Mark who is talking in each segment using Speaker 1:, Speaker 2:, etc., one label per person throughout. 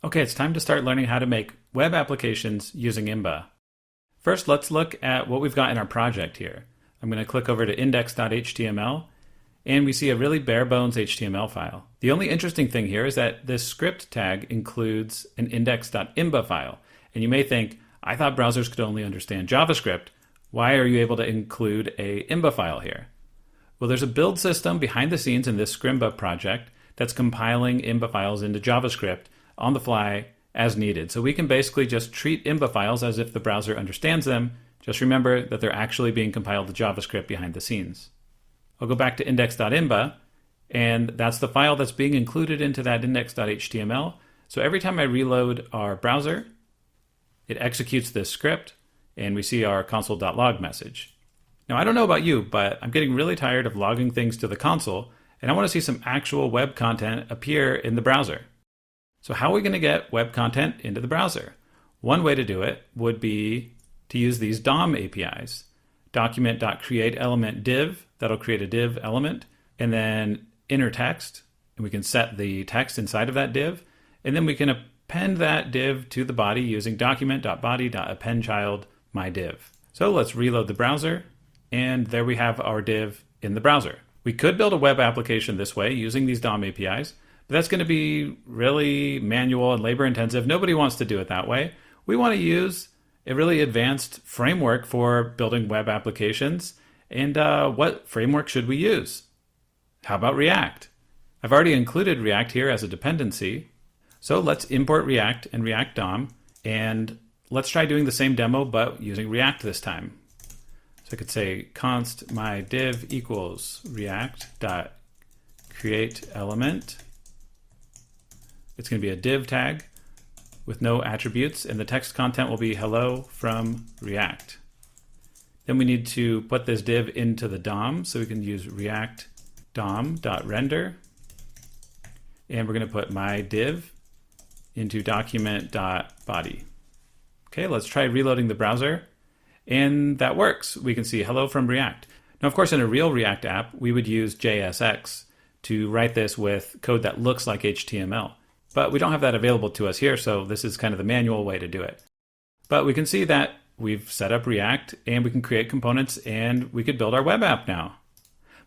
Speaker 1: Okay, it's time to start learning how to make web applications using Imba. First, let's look at what we've got in our project here. I'm going to click over to index.html, and we see a really bare bones HTML file. The only interesting thing here is that this script tag includes an index.imba file. And you may think, I thought browsers could only understand JavaScript. Why are you able to include a Imba file here? Well, there's a build system behind the scenes in this Scrimba project that's compiling Imba files into JavaScript on the fly as needed. So we can basically just treat Imba files as if the browser understands them. Just remember that they're actually being compiled to JavaScript behind the scenes. I'll go back to index.imba, and that's the file that's being included into that index.html. So every time I reload our browser, it executes this script, and we see our console.log message. Now, I don't know about you, but I'm getting really tired of logging things to the console, and I want to see some actual web content appear in the browser. So how are we going to get web content into the browser? One way to do it would be to use these DOM APIs. Document.createElement div, that'll create a div element, and then inner text, and we can set the text inside of that div, and then we can append that div to the body using document.body.appendChild.myDiv. So let's reload the browser, and there we have our div in the browser. We could build a web application this way using these DOM APIs, but that's going to be really manual and labor intensive. Nobody wants to do it that way. We want to use a really advanced framework for building web applications. And what framework should we use? How about React? I've already included React here as a dependency. So let's import React and React DOM. And let's try doing the same demo, but using React this time. So I could say const my div equals react.createElement. It's going to be a div tag with no attributes, and the text content will be hello from React. Then we need to put this div into the DOM, so we can use react dom.render, and we're going to put my div into document.body. Okay, let's try reloading the browser, and that works. We can see hello from React. Now, of course, in a real React app, we would use JSX to write this with code that looks like HTML. But we don't have that available to us here, so this is kind of the manual way to do it. But we can see that we've set up React, and we can create components, and we could build our web app now.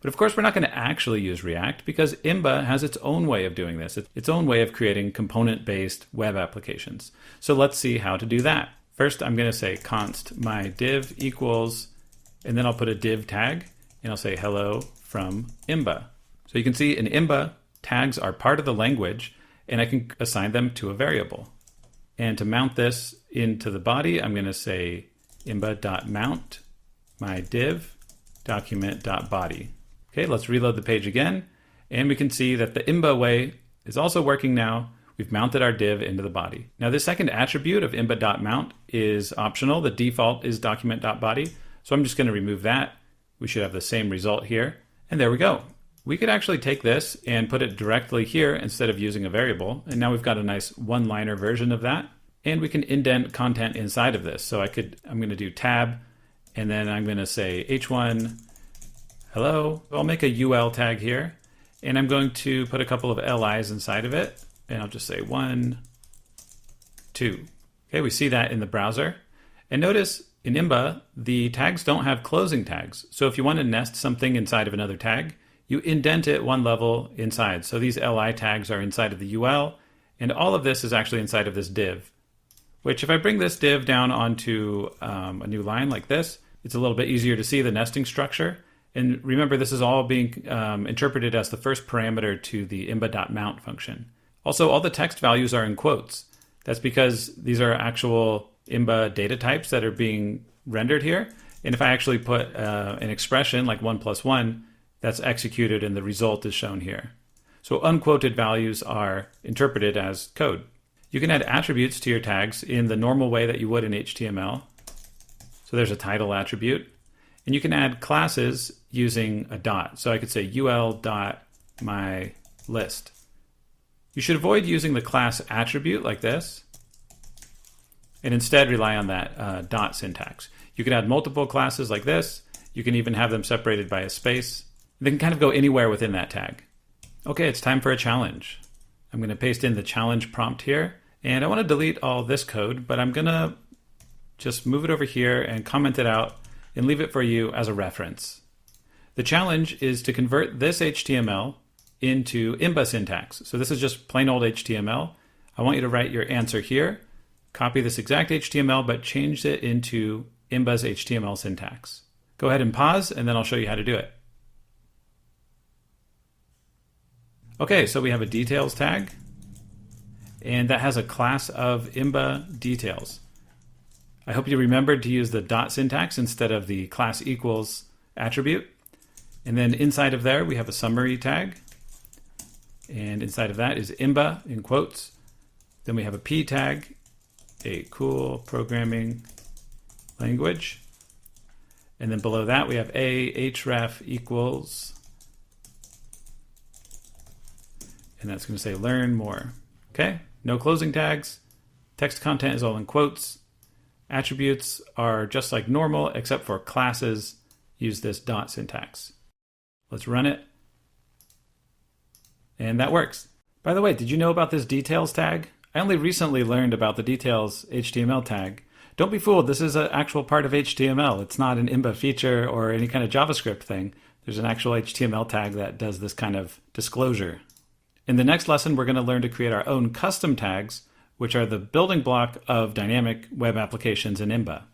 Speaker 1: But of course, we're not going to actually use React because Imba has its own way of doing this, its own way of creating component-based web applications. So let's see how to do that. First, I'm going to say const my div equals, and then I'll put a div tag, and I'll say hello from Imba. So you can see in Imba, tags are part of the language, and I can assign them to a variable. And to mount this into the body, I'm going to say imba.mount my div document.body. Okay, let's reload the page again, and we can see that the Imba way is also working now. We've mounted our div into the body. Now, this second attribute of imba.mount is optional. The default is document.body, so I'm just going to remove that. We should have the same result here, and there we go. We could actually take this and put it directly here instead of using a variable. And now we've got a nice one-liner version of that. And we can indent content inside of this. So I'm going to do tab, and then I'm going to say h1 hello. I'll make a UL tag here, and I'm going to put a couple of LIs inside of it. And I'll just say 1, 2. Okay, we see that in the browser. And notice in Imba, the tags don't have closing tags. So if you want to nest something inside of another tag, you indent it one level inside. So these LI tags are inside of the UL, and all of this is actually inside of this div, which if I bring this div down onto a new line like this, it's a little bit easier to see the nesting structure. And remember, this is all being interpreted as the first parameter to the imba.mount function. Also, all the text values are in quotes. That's because these are actual Imba data types that are being rendered here. And if I actually put an expression like 1 + 1, that's executed and the result is shown here. So unquoted values are interpreted as code. You can add attributes to your tags in the normal way that you would in HTML. So there's a title attribute. And you can add classes using a dot. So I could say ul.myList. You should avoid using the class attribute like this, and instead rely on that dot syntax. You can add multiple classes like this. You can even have them separated by a space. They can kind of go anywhere within that tag. Okay, it's time for a challenge. I'm going to paste in the challenge prompt here, And I want to delete all this code, but I'm going to just move it over here and comment it out and leave it for you as a reference. The challenge is to convert this HTML into Imba syntax. So this is just plain old HTML. I want you to write your answer here, copy this exact HTML, but change it into Imba's HTML syntax. Go ahead and pause, and then I'll show you how to do it. Okay, so we have a details tag, and that has a class of Imba details. I hope you remembered to use the dot syntax instead of the class equals attribute. And then inside of there, we have a summary tag. And inside of that is Imba in quotes. Then we have a P tag, a cool programming language. And then below that, we have a href equals, and that's going to say learn more. Okay, no closing tags. Text content is all in quotes. Attributes are just like normal, except for classes use this dot syntax. Let's run it. And that works. By the way, did you know about this details tag? I only recently learned about the details HTML tag. Don't be fooled, this is an actual part of HTML. It's not an Imba feature or any kind of JavaScript thing. There's an actual HTML tag that does this kind of disclosure. In the next lesson, we're going to learn to create our own custom tags, which are the building block of dynamic web applications in Imba.